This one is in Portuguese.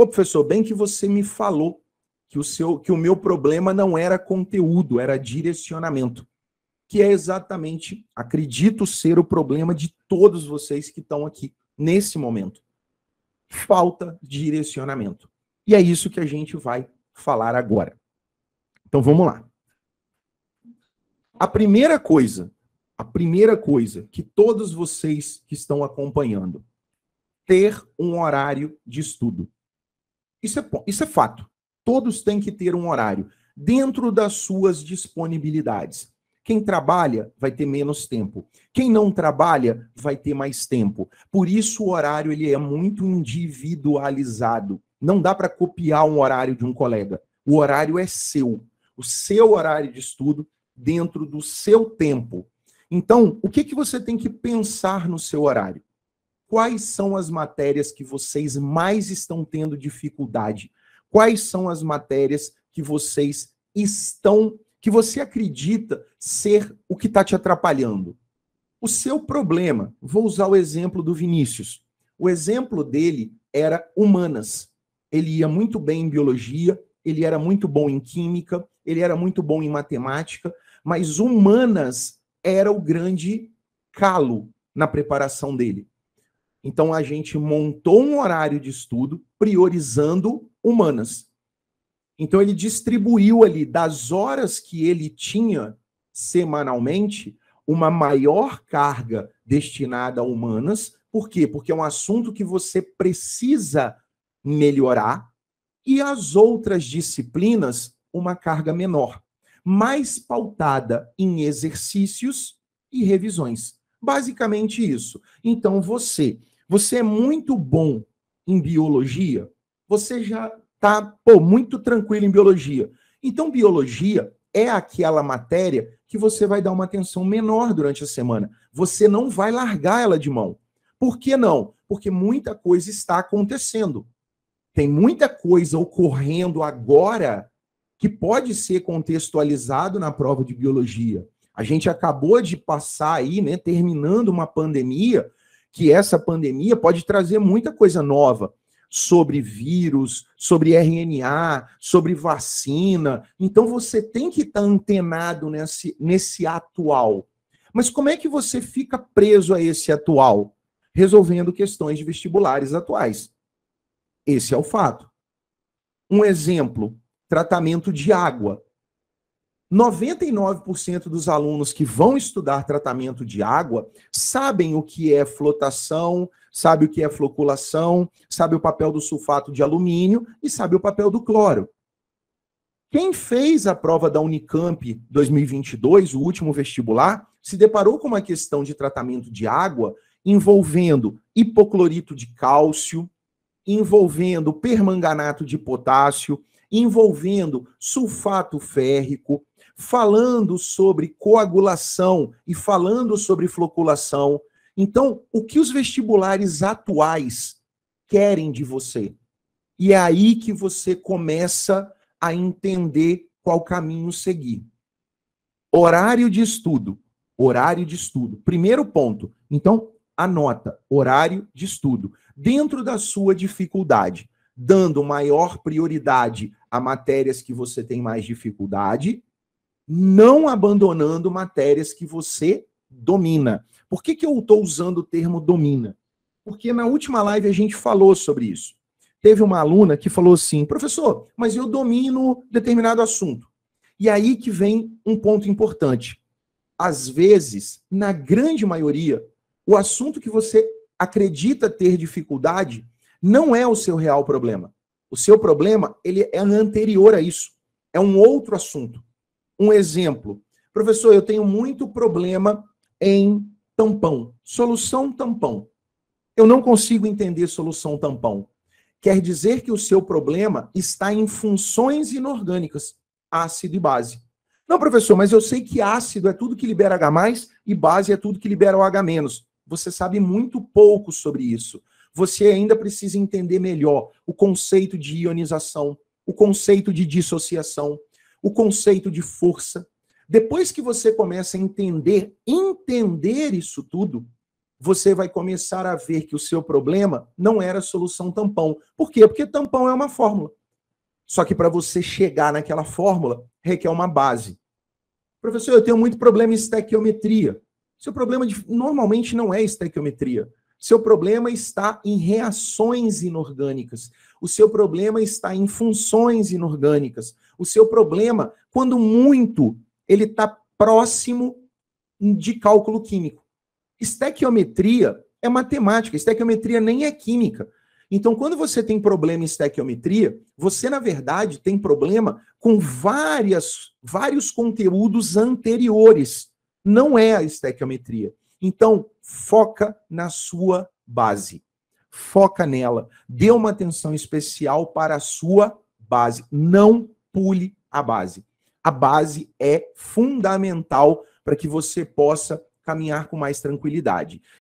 Ô, professor, bem que você me falou que o meu problema não era conteúdo, era direcionamento. Que é exatamente, acredito ser o problema de todos vocês que estão aqui nesse momento. Falta de direcionamento. E é isso que a gente vai falar agora. Então vamos lá. A primeira coisa que todos vocês que estão acompanhando, ter um horário de estudo. Isso é fato. Todos têm que ter um horário dentro das suas disponibilidades. Quem trabalha vai ter menos tempo. Quem não trabalha vai ter mais tempo. Por isso o horário ele é muito individualizado. Não dá para copiar um horário de um colega. O horário é seu. O seu horário de estudo dentro do seu tempo. Então, o que você tem que pensar no seu horário? Quais são as matérias que vocês mais estão tendo dificuldade? Quais são as matérias que você acredita ser o que está te atrapalhando? O seu problema, vou usar o exemplo do Vinícius. O exemplo dele era humanas. Ele ia muito bem em biologia, ele era muito bom em química, ele era muito bom em matemática, mas humanas era o grande calo na preparação dele. Então, a gente montou um horário de estudo priorizando humanas. Então, ele distribuiu ali das horas que ele tinha semanalmente uma maior carga destinada a humanas. Por quê? Porque é um assunto que você precisa melhorar e as outras disciplinas uma carga menor, mais pautada em exercícios e revisões. Basicamente isso. Então, você é muito bom em biologia, você já está muito tranquilo em biologia. Então, biologia é aquela matéria que você vai dar uma atenção menor durante a semana. Você não vai largar ela de mão. Por que não? Porque muita coisa está acontecendo. Tem muita coisa ocorrendo agora que pode ser contextualizado na prova de biologia. A gente acabou de passar aí, né, terminando uma pandemia, que essa pandemia pode trazer muita coisa nova sobre vírus, sobre RNA, sobre vacina. Então você tem que estar antenado nesse atual. Mas como é que você fica preso a esse atual? Resolvendo questões de vestibulares atuais. Esse é o fato. Um exemplo, tratamento de água. 99% dos alunos que vão estudar tratamento de água sabem o que é flotação, sabe o que é floculação, sabe o papel do sulfato de alumínio e sabe o papel do cloro. Quem fez a prova da Unicamp 2022, o último vestibular, se deparou com uma questão de tratamento de água envolvendo hipoclorito de cálcio, envolvendo permanganato de potássio, envolvendo sulfato férrico, falando sobre coagulação e falando sobre floculação. Então, o que os vestibulares atuais querem de você? E é aí que você começa a entender qual caminho seguir. Horário de estudo. Horário de estudo. Primeiro ponto. Então, anota. Horário de estudo. Dentro da sua dificuldade, dando maior prioridade a matérias que você tem mais dificuldade, não abandonando matérias que você domina. Por que eu estou usando o termo domina? Porque na última live a gente falou sobre isso. Teve uma aluna que falou assim, professor, mas eu domino determinado assunto. E aí que vem um ponto importante. Às vezes, na grande maioria, o assunto que você acredita ter dificuldade não é o seu real problema. O seu problema ele é anterior a isso. É um outro assunto. Um exemplo. Professor, eu tenho muito problema em tampão. Solução tampão. Eu não consigo entender solução tampão. Quer dizer que o seu problema está em funções inorgânicas, ácido e base. Não, professor, mas eu sei que ácido é tudo que libera H+, e base é tudo que libera o H-. Você sabe muito pouco sobre isso. Você ainda precisa entender melhor o conceito de ionização, o conceito de dissociação, o conceito de força. Depois que você começa a entender isso tudo, você vai começar a ver que o seu problema não era solução tampão. Por quê? Porque tampão é uma fórmula. Só que para você chegar naquela fórmula, requer uma base. Professor, eu tenho muito problema em estequiometria. Seu problema normalmente não é estequiometria. Seu problema está em reações inorgânicas. O seu problema está em funções inorgânicas. O seu problema, quando muito, ele está próximo de cálculo químico. Estequiometria é matemática, estequiometria nem é química. Então, quando você tem problema em estequiometria, você, na verdade, tem problema com vários conteúdos anteriores. Não é a estequiometria. Então, foca na sua base. Foca nela. Dê uma atenção especial para a sua base. Não pule a base. A base é fundamental para que você possa caminhar com mais tranquilidade.